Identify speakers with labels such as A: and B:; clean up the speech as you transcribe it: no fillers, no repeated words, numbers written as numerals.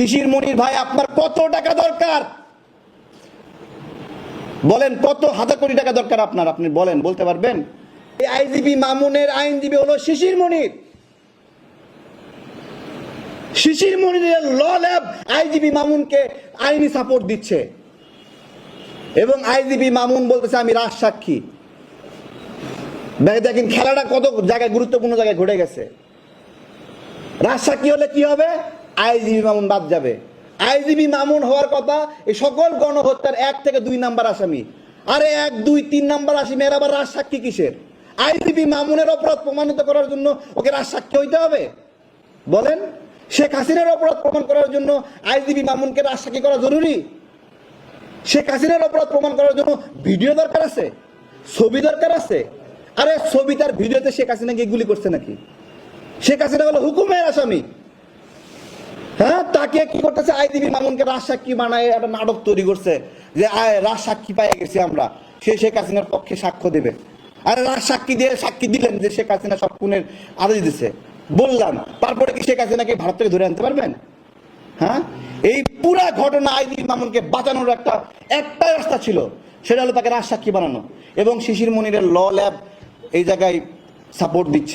A: শিশির মনির ভাই, আপনার কত টাকা দরকার বলেন? কত হাজার কোটি টাকা দরকার আপনার? আপনি বলেন, বলতে পারবেন? এই আইজিপি মামুনের আইনজীবী হলো শিশির মনির। শিশির মনিরের ল ল্যাব আইজিপি মামুনকে আইনি সাপোর্ট দিচ্ছে এবং আইজিপি মামুন বলতেছে আমি রাজসাক্ষী। দেখেন খেলাটা কত জায়গায়, গুরুত্বপূর্ণ জায়গায় ঘটে গেছে। রাজসাক্ষী হলে কি হবে? আইজিপি মামুন বাদ যাবে। আইজিপি মামুন হওয়ার কথা এই সকল গণহত্যার 1 থেকে 2 নাম্বার আসামি। আরে 1, 2, 3 নাম্বার আসামি, এর আবার রাজসাক্ষী কিসের? আইজিপি মামুনের অপরাধ প্রমাণিত করার জন্য ওকে রাজসাক্ষী হইতে হবে? বলেন, শেখ হাসিনার অপরাধ প্রমাণ করার জন্য আইজিপি মামুনকে রাজসাক্ষী করা জরুরি? শেখ হাসিনার অপরাধ প্রমাণ করার জন্য ভিডিও দরকার আছে, ছবি দরকার আছে? আরে ছবি তার ভিডিওতে শেখ হাসিনাকে গুলি করছে নাকি? শেখ হাসিনা হলো হুকুমের আসামি। হ্যাঁ, তাকে কি করতেছে? আইজিপি মামুনকে রাজসাক্ষী বানায় একটা নাটক তৈরি করছে যে রাজসাক্ষী পাই গেছি আমরা, সে শেখ হাসিনার পক্ষে সাক্ষ্য দেবে। আরে রাজসাক্ষী দিয়ে সাক্ষী দিলেন যে শেখ হাসিনা সব খুনের আদেশ দিচ্ছে, বললাম, তারপরে কি শেখ হাসিনাকে ভারত থেকে ধরে আনতে পারবেন? হ্যাঁ, এই পুরা ঘটনা আইজিপি মামুনকে বাঁচানোর একটা রাস্তা ছিল, সেটা হলো তাকে রাজসাক্ষী বানানো। এবং শিশির মনিরের ল ল্যাব এই জায়গায় সাপোর্ট দিচ্ছে।